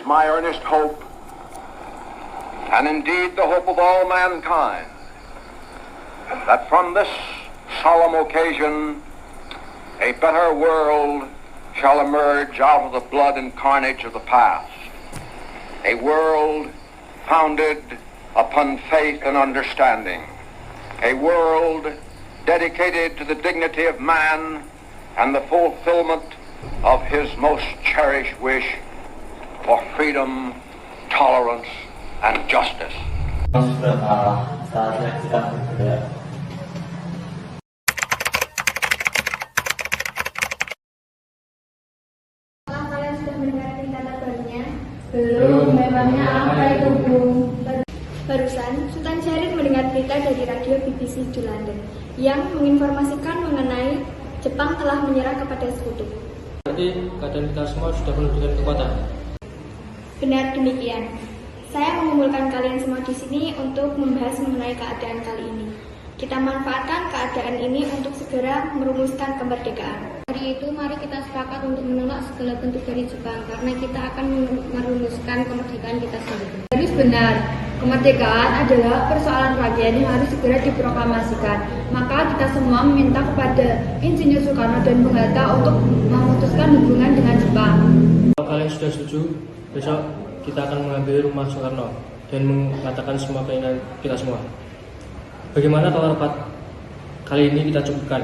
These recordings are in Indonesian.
is my earnest hope, and indeed the hope of all mankind, that from this solemn occasion a better world shall emerge out of the blood and carnage of the past, a world founded upon faith and understanding, a world dedicated to the dignity of man and the fulfillment of his most cherished wish for freedom, tolerance, and justice. Saatnya kita bergerak. Apakah kalian sudah mendengar berita terbarunya? Belum, memangnya apa itu, Bu? Barusan, Sultan Syarif mendengar berita dari radio BBC di London yang menginformasikan mengenai Jepang telah menyerah kepada Sekutu. Berarti keadaan kita semua sudah menunjukkan kekuatan. Benar demikian. Saya mengumpulkan kalian semua di sini untuk membahas mengenai keadaan kali ini. Kita manfaatkan keadaan ini untuk segera merumuskan kemerdekaan. Hari itu mari kita sepakat untuk menolak segala bentuk dari Jepang karena kita akan merumuskan kemerdekaan kita sendiri. Harus benar, kemerdekaan adalah persoalan rakyat yang harus segera diproklamasikan. Maka kita semua meminta kepada Insinyur Soekarno dan Bung Hatta untuk memutuskan hubungan dengan Jepang. Kalau kalian sudah setuju, besok kita akan mengambil rumah Soekarno dan mengatakan semua keinginan kita semua. Bagaimana kalau rapat kali ini kita cukupkan?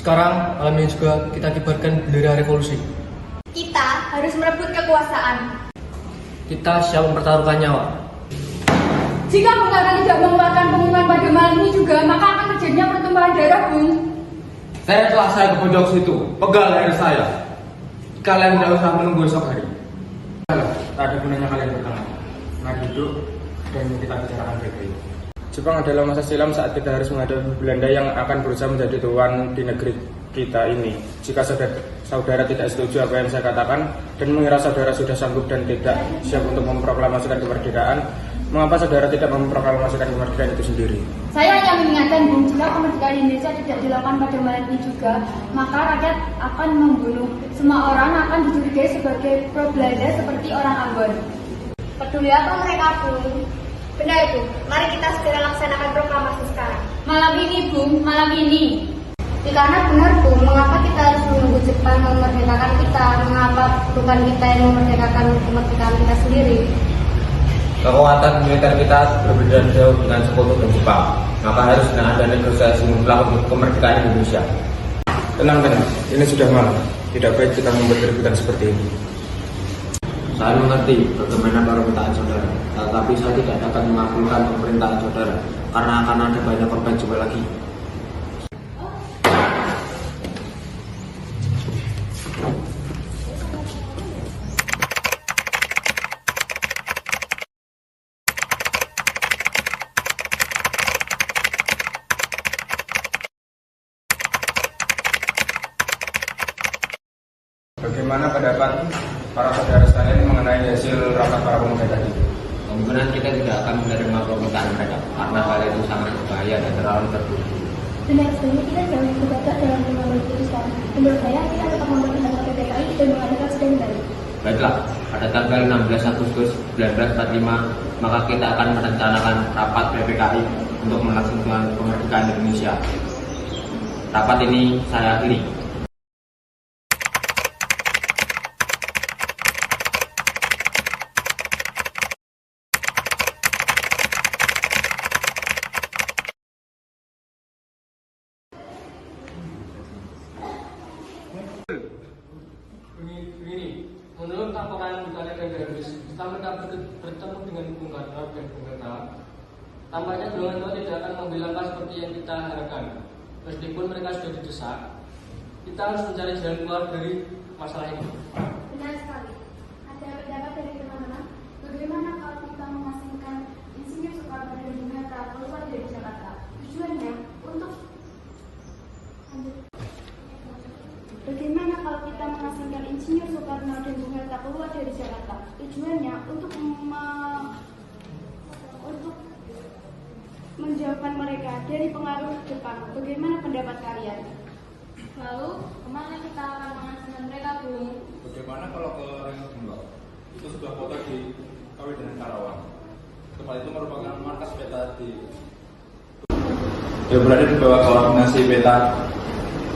Sekarang malam ini juga kita kibarkan bendera revolusi. Kita harus merebut kekuasaan. Kita siap mempertaruhkan nyawa. Jika Bung Karno tidak mengeluarkan pengumuman pada malam ini juga, maka akan terjadinya pertumpahan darah, Bung. Saya ke pojok situ, pegal leher saya. Kalian tidak usah menunggu esok hari. Tak ada gunanya kalian bertengkar. Mari duduk dan kita bicarakan baik-baik. Jepang adalah masa silam saat kita harus menghadapi Belanda yang akan berusaha menjadi tuan di negeri kita ini. Jika saudara tidak setuju apa yang saya katakan dan mengira saudara sudah sanggup dan tidak siap untuk memproklamasikan kemerdekaan, mengapa saudara tidak memproklamasikan kemerdekaan itu sendiri? Saya hanya mengingatkan, Bung, jika kemerdekaan Indonesia tidak dilakukan pada malam ini juga, maka rakyat akan membunuh. Semua orang akan dicurigai sebagai pro-Belanda seperti orang Ambon. Peduli apa mereka, Bung? Benar itu, mari kita segera laksanakan proklamasi sekarang. Malam ini, Bung, malam ini. Karena benar, Bung, mengapa kita harus menunggu Jepang memerdekakan kita? Mengapa bukan kita yang memerdekakan kemerdekaan kita sendiri? Kekuatan militer kita berbeda jauh dengan Sekutu dan Jepang. Maka harus ada negosiasi mutlak untuk kemerdekaan Indonesia. Tenang, ini sudah malam. Tidak baik kita membuat keributan seperti ini. Saya mengerti bagaimana permintaan saudara, tetapi saya tidak akan mengabulkan permintaan saudara karena akan ada banyak korban jiwa lagi. Bagaimana pendapat para saudara sekalian mengenai hasil rapat para pemuda tadi? Kemungkinan kita tidak akan menerima permintaan mereka karena hal itu sangat berbahaya dan terlalu terburu-buru. Benar sekali, kita jangan terbatas dalam mengambil keputusan. Menurut saya, kita tetap mempertahankan PPKI dan mengadakan sidang baru. Baiklah, pada tanggal 16 Agustus 1945, maka kita akan merencanakan rapat PPKI untuk melaksanakan kemerdekaan Indonesia. Rapat ini saya akhiri. Begini, menurut laporan Bukalapak dan Gratis, setelah mereka bertemu dengan Bung Karno dan Bung Hatta, tampaknya golongan itu tidak akan mengambil langkah seperti yang kita harapkan. Meskipun mereka sudah didesak, Kita harus mencari jalan keluar dari masalah ini. Benar sekali. Ada pendapat dari teman-teman. Bagaimana kalau kita mengasingkan Insinyur Soekarno dan Bung Hatta keluar dari Jakarta? Tujuannya untuk Bagaimana kalau kita mengasingkan Insinyur Soekarno dan Bung Hatta keluar dari Jakarta? Tujuannya untuk menjauhkan mereka dari pengaruh Jepang. Bagaimana pendapat kalian? Lalu, kemana kita akan mengasingkan mereka, Bung? Bagaimana kalau ke Rengas Dengklok? Itu sebuah kota di Kabupaten Karawang. Tempat itu merupakan markas peta di yang berada di bawah koordinasi peta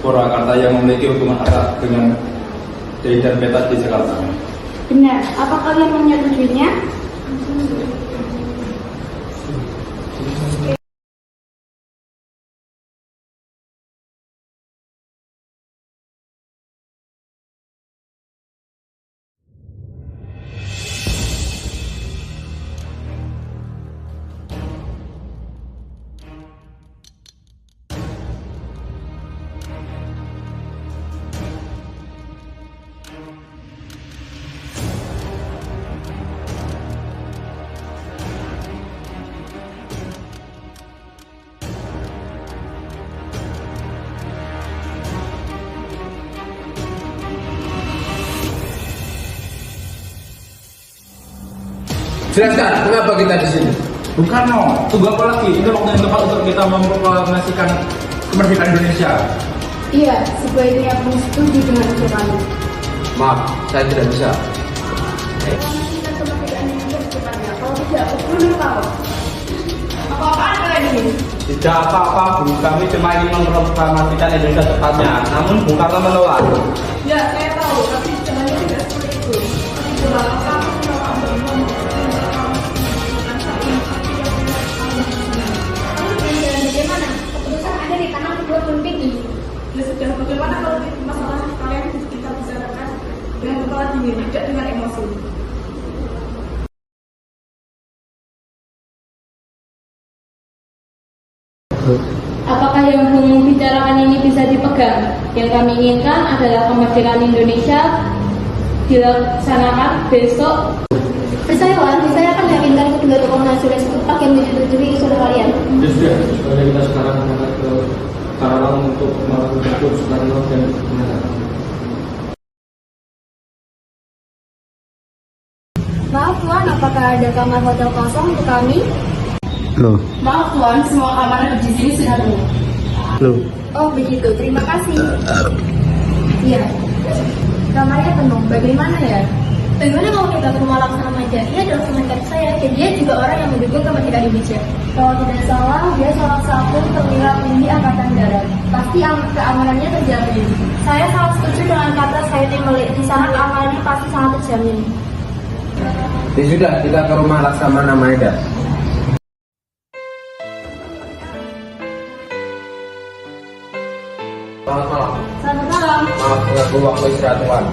Purwakarta yang memiliki hubungan erat dengan DI dan peta di Jakarta. Benar. Apa kalian menyetujuinya? Jelaskan, mengapa kita di sini? Bung Karno, tunggu apa lagi? Ini waktu yang tepat untuk kita memproklamasikan kemerdekaan Indonesia. Iya, sebaiknya Bung setuju dengan usul kami. Maaf, saya tidak bisa. Kita kemerdekaan Indonesia secepatnya. Kalau tidak, aku tahu. Apa-apaan kalian ini? Tidak apa-apa, Bu. Kami cuma ingin memproklamasikan Indonesia secepatnya. Namun Bung Karno menolak. Ya, saya tahu, tapi caranya tidak seperti itu. Itulah apa bagaimana? Keputusan ada di tangan kedua pemimpin ini. Ya sudah, bagaimana kalau masalah kalian kita bicarakan dengan kepala dingin, tidak dengan emosi. Apakah yang Bung bicarakan ini bisa dipegang? Yang kami inginkan adalah kemerdekaan Indonesia dilaksanakan besok. Saya akan meyakinkan kedua tokoh nasionalis setempat yang menyetujui usul kalian. Ya sudah, sebenarnya kita sekarang berangkat ke Karawang untuk melakukan Soekarno dan Bung Hatta. Maaf Tuan, apakah ada kamar hotel kosong untuk kami? Loh, Maaf Tuan, semua kamar di sini sudah penuh. loh. Oh begitu, terima kasih. Iya, kamarnya penuh. Bagaimana ya? Bagaimana kalau kita ke rumah Laksamana aja? Dia adalah teman karib saya, dan dia juga orang yang mendukung kemerdekaan Indonesia. Kalau tidak salah, dia salah satu perwira tinggi Angkatan Darat. Pasti keamanannya terjamin. Saya sangat setuju dengan kata saya Melik. Di sana keamanannya pasti sangat terjamin. Ya sudah, kita ke rumah Laksamana Maeda. Selamat malam. Selamat malam. Maaf mengganggu waktu istirahat Tuan.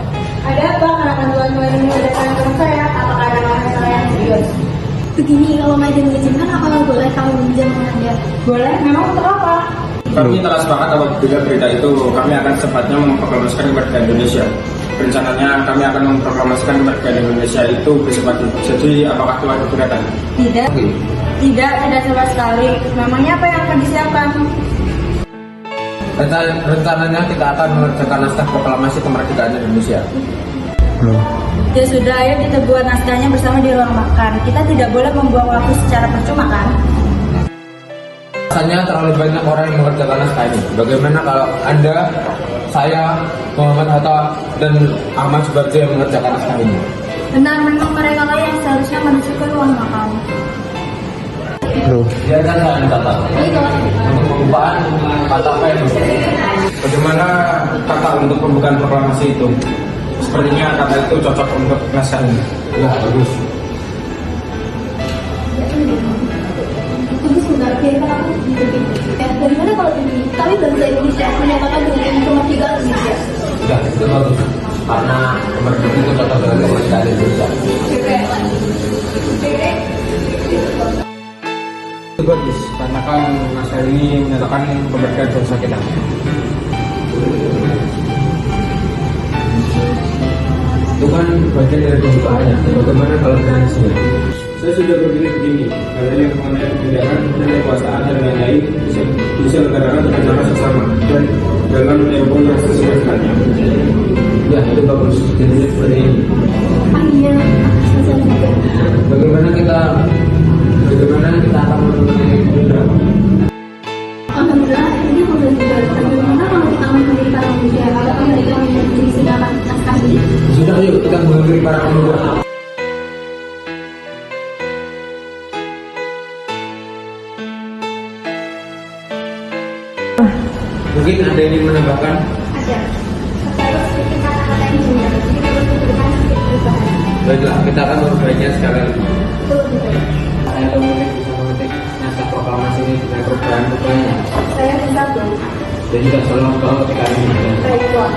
Ada apa karena tuan-tuan ini mendatangi teman saya? Apakah ada masalah yang serius? Begini, kalau Maida mengizinkan, apakah boleh kami meminjam Anda? Boleh, memang untuk apa? Kami telah sepakat apabila berita itu kami akan secepatnya memproklamasikan kemerdekaan Indonesia. Rencananya kami akan memproklamasikan kemerdekaan Indonesia itu besok pagi. Jadi apakah Tuhan keberatan? Tidak sama sekali. Memangnya apa yang akan disiapkan? Rencananya kita akan mengerjakan naskah proklamasi kemerdekaan Indonesia. Loh. Ya sudah, ayo kita buat naskahnya bersama di ruang makan. Kita tidak boleh membuang waktu secara percuma kan? Rasanya terlalu banyak orang yang mengerjakan naskah ini. Bagaimana kalau Anda, saya, Muhammad Hatta, dan Ahmad Subarjo yang mengerjakan naskah ini? Benar, memang mereka lah yang seharusnya menuju ke ruang makan. Loh. Biarkan saya mencatat untuk pembukaan kata pen. Bagaimana kata untuk pembukaan proklamasi itu? Sepertinya kata itu cocok untuk naskah ini. Ya, bagus. Tunggu sebentar, biarkan aku dipimpin. Bagaimana kalau ini? Kami bangsa Indonesia menyatakan dengan kemerdekaan Indonesia. Sudah, itu bagus. Karena kemerdekaan itu cocok dengan kemerdekaan Indonesia. Itu bagus, karena kan naskah ini menyatakan kemerdekaan bangsa kita. bukan bagian dari pembukaannya. Bagaimana kalau Indonesia? Saya sudah berpikir begini, hal yang mengenai kebijakan dan kekuasaan dan lain-lain diselenggarakan dengan cara sesama dan dengan tempo yang sesuai dengannya. Ya, itu bagus. Jadi seperti ini. Bagaimana kita akan mengenai kebijakan? Alhamdulillah, ini sudah juga. Bagaimana kalau kita menghadiri para pemuda? Apakah mereka memiliki silakan naskah ini? Sudah, yuk kita menghadiri para pemuda. Mungkin ada yang ingin menambahkan? Ada. Saya sedikit kata-kata yang benar. Jadi perlu diberikan sedikit perubahan. Baiklah, kita akan memperbaikinya sekali lagi. Betul, betul. Saya mungkin bisa memetik naskah proklamasi ini dengan perubahan-perubahannya. Saya bisa tuh. Jadi tidak salah kalau ketika ini. Baik, Tuan.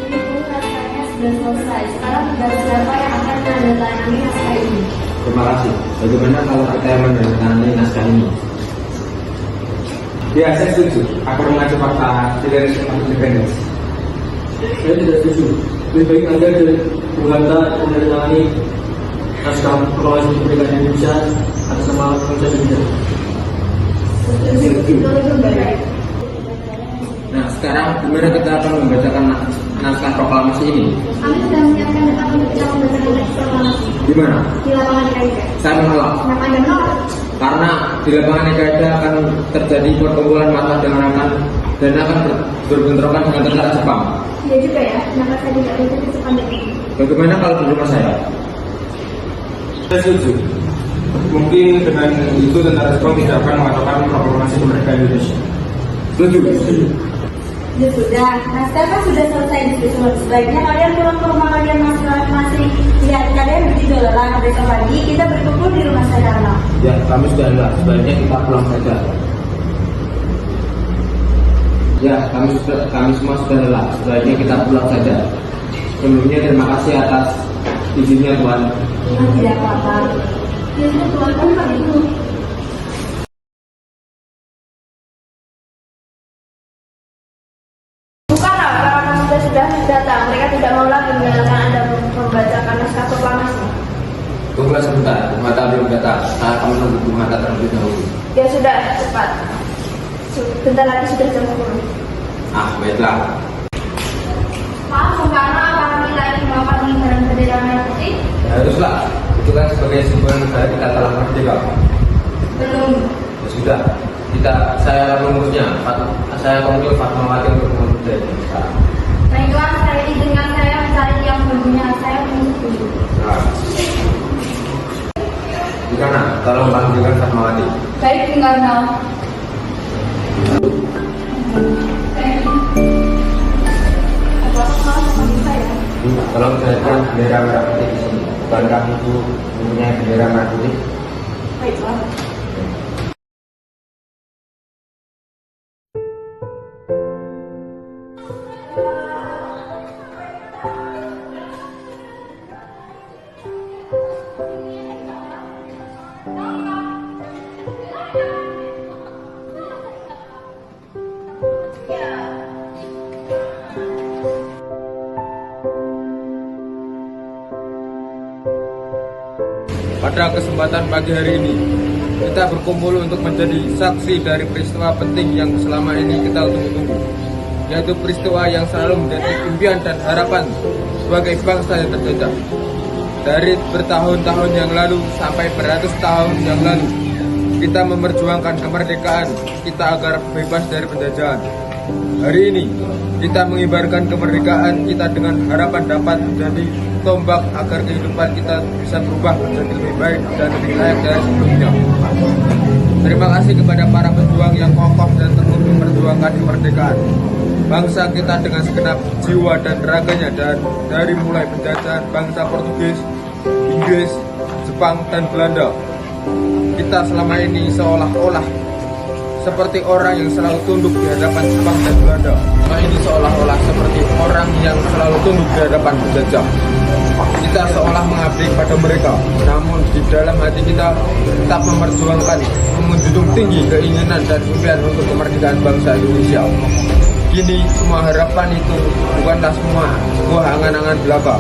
Ini pun rasanya sudah selesai. Sekarang tinggal siapa yang akan menandatangani naskah ini. Terima kasih. Bagaimana kalau kita yang menandatangani naskah ini? Ya, saya setuju. Aku mengacu fakta tidak seperti independence. Saya tidak setuju. Lebih baik Anda dan Bung Hatta menandatangani naskah proklamasi kemerdekaan Indonesia atas nama bangsa Indonesia. Itu lebih baik. Nah, sekarang gimana kita akan membacakan naskah proklamasi ini? Kami sudah menyiapkan tempat untuk kita membacakan naskah proklamasi Di mana? di lapangan IKIK. Saya menolak. Kenapa Anda menolak? Karena di lapangan Ikaeda akan terjadi perkumpulan massa dengan akan berbentrokan dengan tentara Jepang. Iya juga ya, kenapa saya tidak berpikir sepandai ini? Bagaimana kalau di rumah saya? Saya setuju. Mungkin dengan itu tentara Jepang tidak akan mengatakan proklamasi kemerdekaan Indonesia. Setuju. Ya sudah, naskah kan sudah selesai disusun. Sebaiknya kalian pulang ke rumah kalian masing-masing. Lihat kalian begitu lelah. Besok pagi kita berkumpul di rumah saya Karno. Ya, kami sudah lelah. Sebaiknya kita pulang saja. Ya, kami semua sudah lelah. Sebaiknya kita pulang saja. Sebelumnya terima kasih atas izinnya Tuan. Tidak apa-apa. Ya sudah Tuan, kan Pak itu. Bukanlah, para pemuda sudah datang. Mereka tidak mau lagi mendengarkan Anda membacakan naskah proklamasi. Tunggulah sebentar, Bung Hatta belum datang. Saya akan menunggu Bung Hatta terlebih dahulu. Ya sudah, cepat. Bentar lagi sudah jam 10. Baiklah. Pak, Bung Karno, apakah kita ingin melakukan pengibaran bendera merah putih? Ya, haruslah. Itu kan sebagai simbol negara kita telah merdeka. Belum. Ya sudah. Saya rumusnya. Saya panggil Fatmawati untuk memulai sekarang. Baiklah, saya izinkan saya mencari yang berguna. Saya menuntut dulu. Di sana, tolong panggilkan Fatmawati. Baik, Bung Karno. Tolong cairkan bendera merah putih di sini. Bukankah itu mempunyai bendera merah putih? Baiklah. Pada kesempatan pagi hari ini, kita berkumpul untuk menjadi saksi dari peristiwa penting yang selama ini kita tunggu-tunggu, yaitu peristiwa yang selalu menjadi impian dan harapan sebagai bangsa yang terjajah. Dari bertahun-tahun yang lalu sampai beratus tahun yang lalu, kita memperjuangkan kemerdekaan kita agar bebas dari penjajahan. Hari ini, kita mengibarkan kemerdekaan kita dengan harapan dapat menjadi tombak agar kehidupan kita bisa berubah menjadi lebih baik dan lebih layak dari sebelumnya. Terima kasih kepada para pejuang yang kokoh dan tekun memperjuangkan kemerdekaan bangsa kita dengan segenap jiwa dan raganya, dan dari mulai penjajahan bangsa Portugis, Inggris, Jepang, dan Belanda. Kita selama ini seolah-olah seperti orang yang selalu tunduk di hadapan Jepang dan Belanda. Nah, ini seolah-olah seperti orang yang selalu tunduk di hadapan penjajah. Kita seolah mengabdi pada mereka, namun di dalam hati kita tetap memperjuangkan, menjunjung tinggi keinginan dan impian untuk kemerdekaan bangsa Indonesia. Kini semua harapan itu bukanlah semua sebuah angan-angan belaka,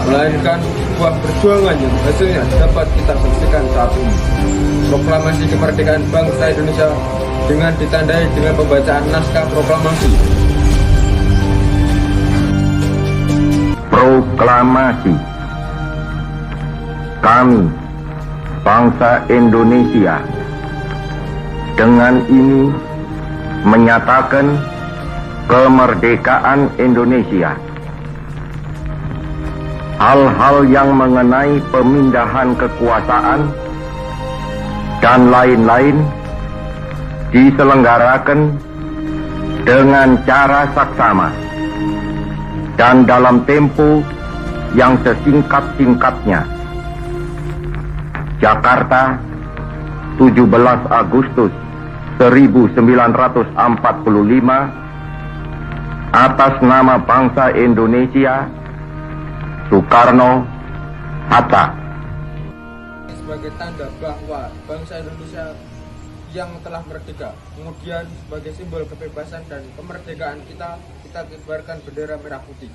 melainkan sebuah perjuangan yang hasilnya dapat kita saksikan saat ini. Proklamasi kemerdekaan bangsa Indonesia dengan ditandai dengan pembacaan naskah proklamasi. Proklamasi. Kami, bangsa Indonesia, dengan ini menyatakan kemerdekaan Indonesia. Hal-hal yang mengenai pemindahan kekuasaan dan lain-lain diselenggarakan dengan cara saksama dan dalam tempo yang sesingkat-singkatnya. Jakarta, 17 Agustus 1945, atas nama bangsa Indonesia, Soekarno, Hatta. Sebagai tanda bahwa bangsa Indonesia yang telah merdeka, kemudian sebagai simbol kebebasan dan kemerdekaan kita kibarkan bendera merah putih.